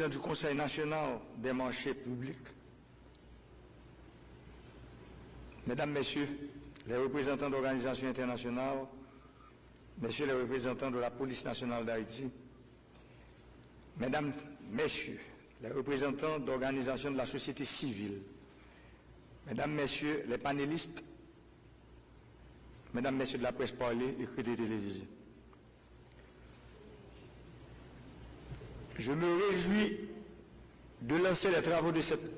président du Conseil national des marchés publics, Mesdames, Messieurs, les représentants d'organisations internationales, Messieurs les représentants de la police nationale d'Haïti, Mesdames, Messieurs, les représentants d'organisations de la société civile, Mesdames, Messieurs, les panélistes, Mesdames, Messieurs de la presse parlée, écrite et télévisée. Je me réjouis de lancer les travaux de cette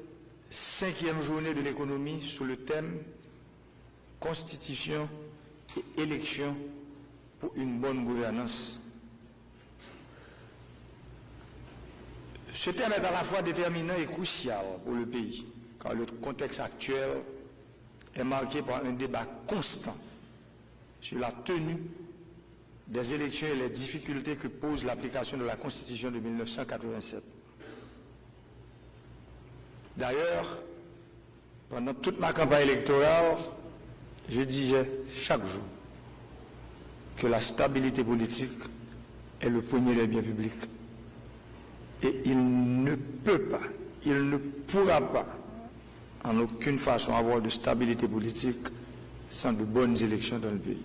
5e journée de l'économie sous le thème « Constitution et élection pour une bonne gouvernance ». Ce thème est à la fois déterminant et crucial pour le pays, car le contexte actuel est marqué par un débat constant sur la tenue des élections et les difficultés que pose l'application de la Constitution de 1987. D'ailleurs, pendant toute ma campagne électorale, je disais chaque jour que la stabilité politique est le premier des biens publics. Et il ne peut pas, il ne pourra pas, en aucune façon, avoir de stabilité politique sans de bonnes élections dans le pays.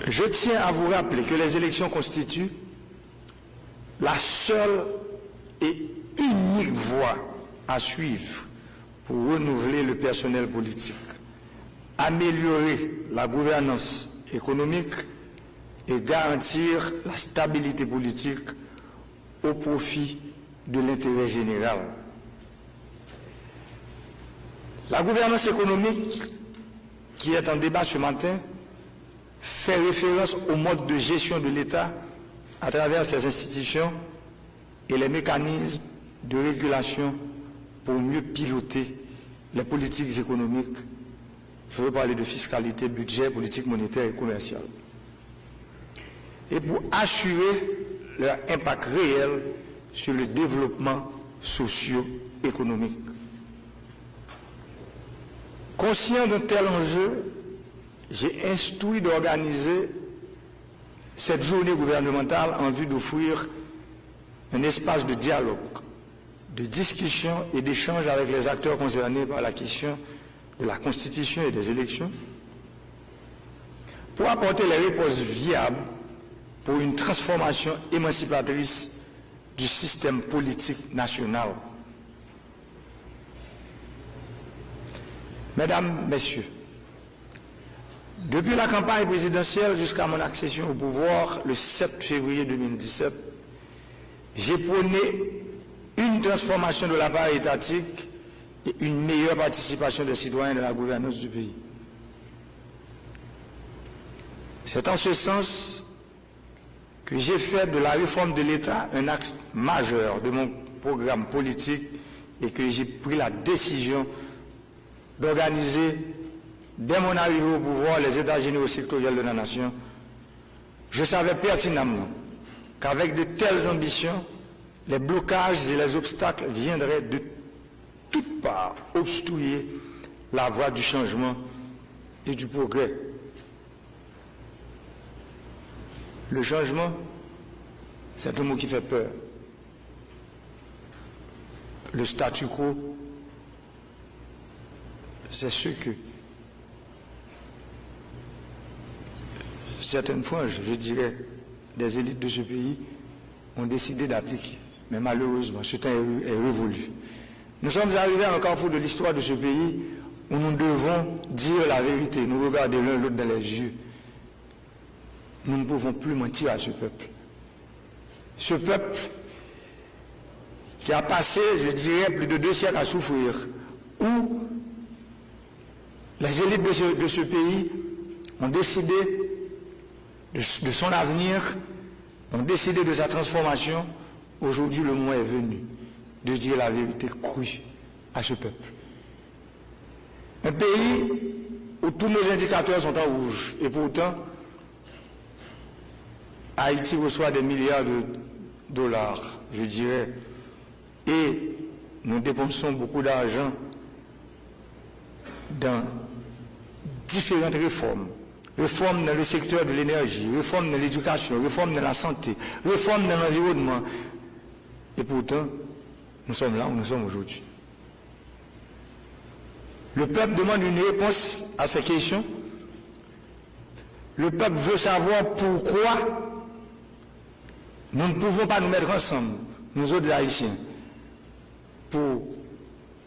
Je tiens à vous rappeler que les élections constituent la seule et unique voie à suivre pour renouveler le personnel politique, améliorer la gouvernance économique et garantir la stabilité politique au profit de l'intérêt général. La gouvernance économique qui est en débat ce matin fait référence au mode de gestion de l'État à travers ses institutions et les mécanismes de régulation pour mieux piloter les politiques économiques. Je veux parler de fiscalité, budget, politique monétaire et commerciale. Et pour assurer leur impact réel sur le développement socio-économique. Conscient d'un tel enjeu, j'ai instruit d'organiser cette journée gouvernementale en vue d'offrir un espace de dialogue, de discussion et d'échange avec les acteurs concernés par la question de la Constitution et des élections, pour apporter les réponses viables pour une transformation émancipatrice du système politique national. Mesdames, Messieurs, depuis la campagne présidentielle jusqu'à mon accession au pouvoir le 7 février 2017, j'ai prôné une transformation de l'appareil étatique et une meilleure participation des citoyens dans la gouvernance du pays. C'est en ce sens que j'ai fait de la réforme de l'État un axe majeur de mon programme politique et que j'ai pris la décision d'organiser, dès mon arrivée au pouvoir, les États généraux sectoriels de la nation. Je savais pertinemment qu'avec de telles ambitions, les blocages et les obstacles viendraient de toutes parts obstruer la voie du changement et du progrès. Le changement, c'est un mot qui fait peur. Le statu quo, c'est ce que certaines fois, je dirais, des élites de ce pays ont décidé d'appliquer. Mais malheureusement, ce temps est révolu. Nous sommes arrivés à un carrefour de l'histoire de ce pays où nous devons dire la vérité, nous regarder l'un l'autre dans les yeux. Nous ne pouvons plus mentir à ce peuple. Ce peuple qui a passé, je dirais, plus de 2 siècles à souffrir, où les élites de ce pays ont décidé de son avenir, ont décidé de sa transformation. Aujourd'hui, le moment est venu de dire la vérité crue à ce peuple. Un pays où tous nos indicateurs sont en rouge, et pourtant, Haïti reçoit des milliards de dollars, je dirais, et nous dépensons beaucoup d'argent dans différentes réformes réforme dans le secteur de l'énergie, réforme dans l'éducation, réforme dans la santé, réforme dans l'environnement. Et pourtant, nous sommes là où nous sommes aujourd'hui. Le peuple demande une réponse à ces questions. Le peuple veut savoir pourquoi nous ne pouvons pas nous mettre ensemble, nous autres Haïtiens, pour,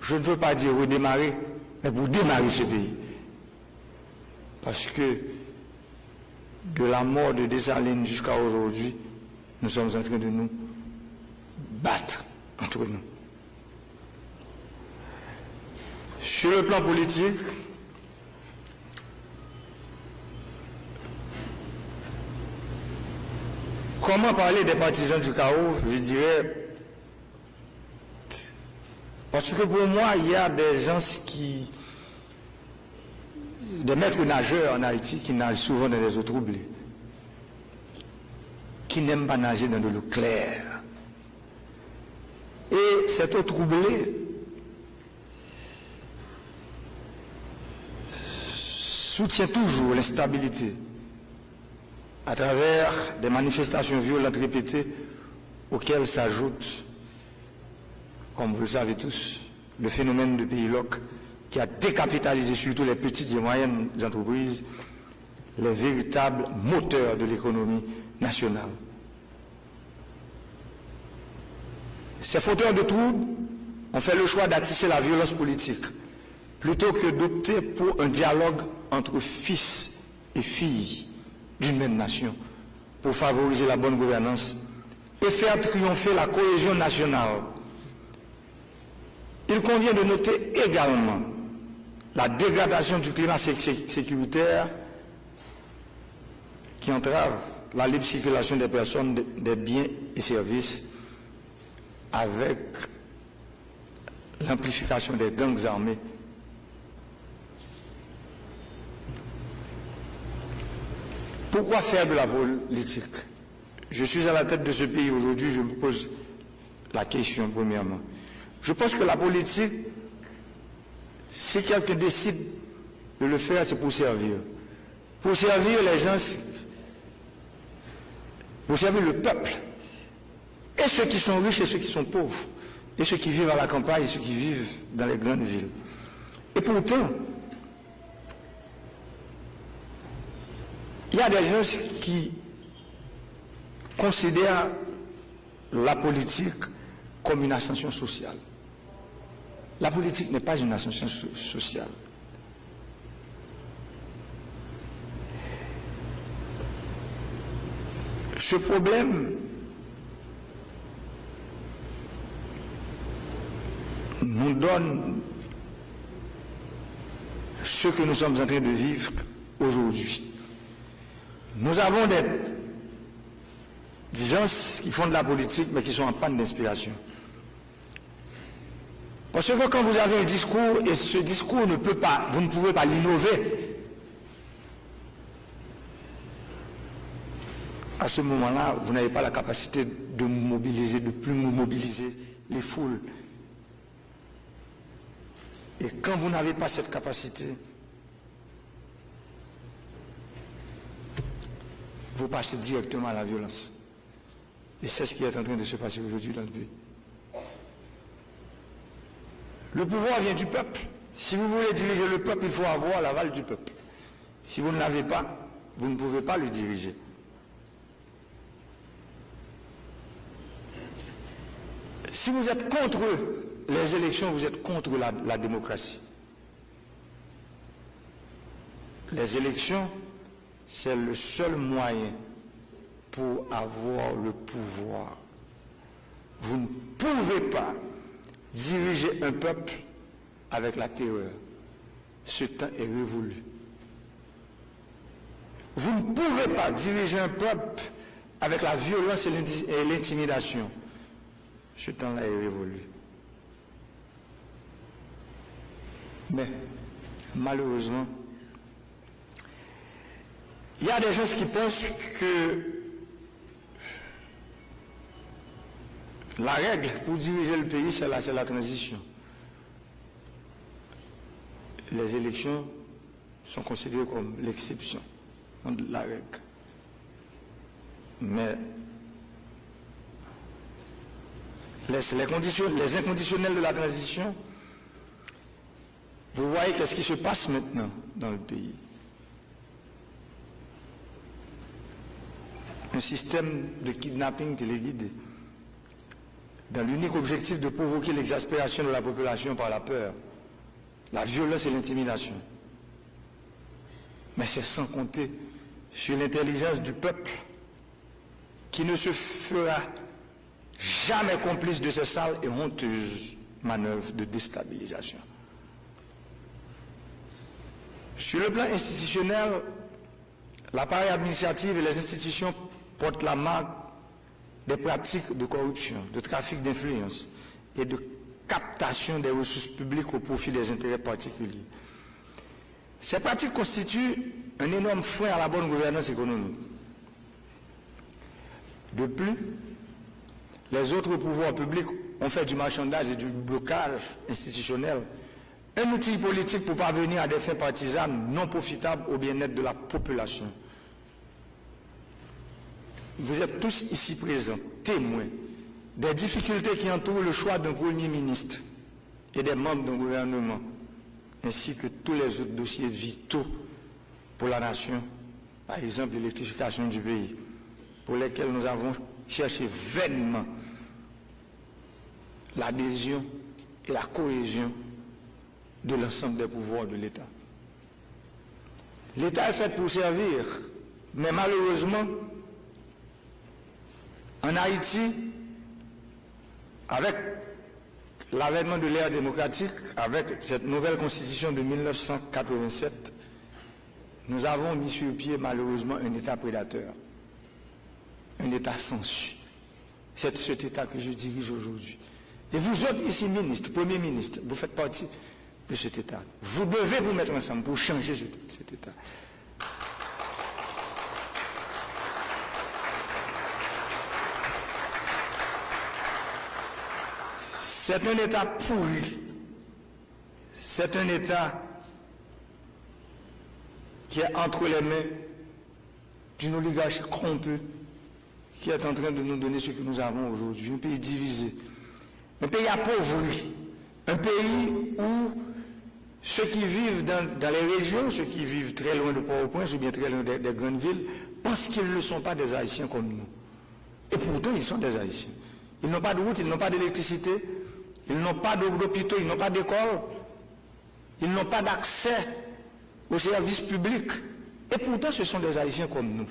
je ne veux pas dire redémarrer, mais pour démarrer ce pays. Parce que de la mort de Dessalines jusqu'à aujourd'hui, nous sommes en train de nous battre entre nous. Sur le plan politique, comment parler des partisans du chaos? Je dirais, parce que pour moi, il y a des gens des maîtres nageurs en Haïti qui nagent souvent dans des eaux troublées, qui n'aiment pas nager dans de l'eau claire. Et cette eau troublée soutient toujours l'instabilité à travers des manifestations violentes répétées auxquelles s'ajoute, comme vous le savez tous, le phénomène de pays loc qui a décapitalisé surtout les petites et moyennes entreprises, les véritables moteurs de l'économie nationale. Ces fauteurs de troubles ont fait le choix d'attiser la violence politique plutôt que d'opter pour un dialogue entre fils et filles d'une même nation pour favoriser la bonne gouvernance et faire triompher la cohésion nationale. Il convient de noter également la dégradation du climat sécuritaire qui entrave la libre circulation des personnes, des biens et services avec l'amplification des gangs armés. Pourquoi faire de la politique? Je suis à la tête de ce pays aujourd'hui, je me pose la question premièrement. Je pense que la politique, si quelqu'un décide de le faire, c'est pour servir. Pour servir les gens, pour servir le peuple. Et ceux qui sont riches et ceux qui sont pauvres. Et ceux qui vivent à la campagne et ceux qui vivent dans les grandes villes. Et pourtant, il y a des gens qui considèrent la politique comme une ascension sociale. La politique n'est pas une ascension sociale. Ce problème nous donne ce que nous sommes en train de vivre aujourd'hui. Nous avons des gens qui font de la politique mais qui sont en panne d'inspiration. Parce que quand vous avez un discours et ce discours ne peut pas, vous ne pouvez pas l'innover, à ce moment-là, vous n'avez pas la capacité de mobiliser, de plus mobiliser les foules. Et quand vous n'avez pas cette capacité, vous passez directement à la violence. Et c'est ce qui est en train de se passer aujourd'hui dans le pays. Le pouvoir vient du peuple. Si vous voulez diriger le peuple, il faut avoir l'aval du peuple. Si vous ne l'avez pas, vous ne pouvez pas le diriger. Si vous êtes contre les élections, vous êtes contre la démocratie. Les élections, c'est le seul moyen pour avoir le pouvoir. Vous ne pouvez pas diriger un peuple avec la terreur. Ce temps est révolu. Vous ne pouvez pas diriger un peuple avec la violence et l'intimidation. Ce temps-là est révolu. Mais, malheureusement, il y a des gens qui pensent que la règle pour diriger le pays, c'est la transition. Les élections sont considérées comme l'exception. entre la règle. Mais les inconditionnels de la transition, vous voyez qu'est-ce qui se passe maintenant dans le pays. Un système de kidnapping téléguidé, dans l'unique objectif de provoquer l'exaspération de la population par la peur, la violence et l'intimidation. Mais c'est sans compter sur l'intelligence du peuple qui ne se fera jamais complice de ces sales et honteuses manœuvres de déstabilisation. Sur le plan institutionnel, l'appareil administratif et les institutions portent la marque des pratiques de corruption, de trafic d'influence et de captation des ressources publiques au profit des intérêts particuliers. Ces pratiques constituent un énorme frein à la bonne gouvernance économique. De plus, les autres pouvoirs publics ont fait du marchandage et du blocage institutionnel un outil politique pour parvenir à des fins partisanes non profitables au bien-être de la population. Vous êtes tous ici présents, témoins des difficultés qui entourent le choix d'un Premier ministre et des membres d'un gouvernement, ainsi que tous les autres dossiers vitaux pour la nation, par exemple l'électrification du pays, pour lesquels nous avons cherché vainement l'adhésion et la cohésion de l'ensemble des pouvoirs de l'État. L'État est fait pour servir, mais malheureusement, en Haïti, avec l'avènement de l'ère démocratique, avec cette nouvelle constitution de 1987, nous avons mis sur pied malheureusement un État prédateur, un État sensu. C'est cet État que je dirige aujourd'hui. Et vous autres ici, ministres, Premier ministre, vous faites partie de cet État. Vous devez vous mettre ensemble pour changer cet État. C'est un État pourri. C'est un État qui est entre les mains d'une oligarchie corrompue qui est en train de nous donner ce que nous avons aujourd'hui. Un pays divisé, un pays appauvri, un pays où ceux qui vivent dans les régions, ceux qui vivent très loin de Port-au-Prince ou bien très loin des grandes villes, pensent qu'ils ne sont pas des Haïtiens comme nous. Et pourtant, ils sont des Haïtiens. Ils n'ont pas de route, ils n'ont pas d'électricité, ils n'ont pas d'hôpitaux, ils n'ont pas d'école, ils n'ont pas d'accès aux services publics. Et pourtant, ce sont des Haïtiens comme nous.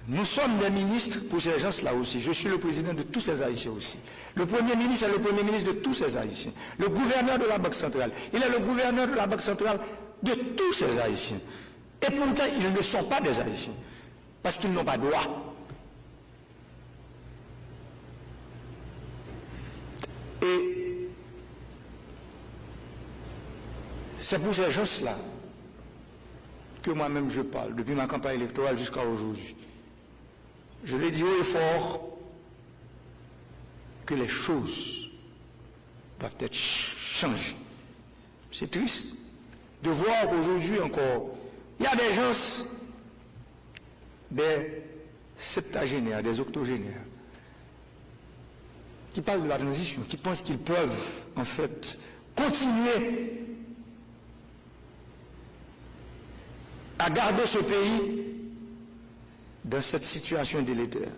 Nous sommes des ministres pour ces gens-là aussi. Je suis le président de tous ces Haïtiens aussi. Le Premier ministre est le Premier ministre de tous ces Haïtiens. Le gouverneur de la Banque centrale, il est le gouverneur de la Banque centrale de tous ces Haïtiens. Et pourtant, ils ne sont pas des Haïtiens. Parce qu'ils n'ont pas droit. Et c'est pour ces gens-là que moi-même je parle, depuis ma campagne électorale jusqu'à aujourd'hui. Je l'ai dit haut et fort que les choses doivent être changées. C'est triste de voir qu'aujourd'hui encore, il y a des gens, des septagénaires, des octogénaires, qui parlent de la transition, qui pensent qu'ils peuvent en fait continuer à garder ce pays dans cette situation délétère.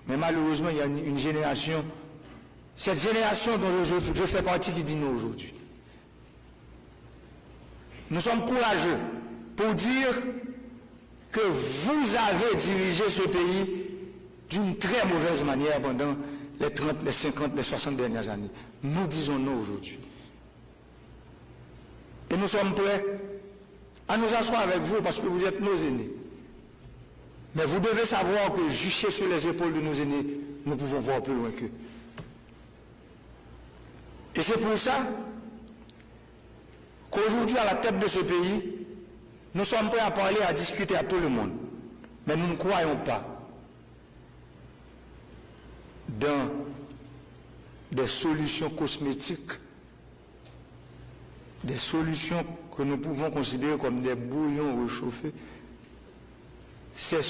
Mais malheureusement, il y a une génération, cette génération dont je fais partie qui dit non aujourd'hui. Nous sommes courageux pour dire que vous avez dirigé ce pays d'une très mauvaise manière pendant les 30, les 50, les 60 dernières années. Nous disons non aujourd'hui. Et nous sommes prêts à nous asseoir avec vous parce que vous êtes nos aînés. Mais vous devez savoir que juché sur les épaules de nos aînés, nous pouvons voir plus loin qu'eux. Et c'est pour ça qu'aujourd'hui, à la tête de ce pays, nous sommes prêts à parler, à discuter à tout le monde. Mais nous ne croyons pas dans des solutions cosmétiques, des solutions que nous pouvons considérer comme des bouillons réchauffés c'est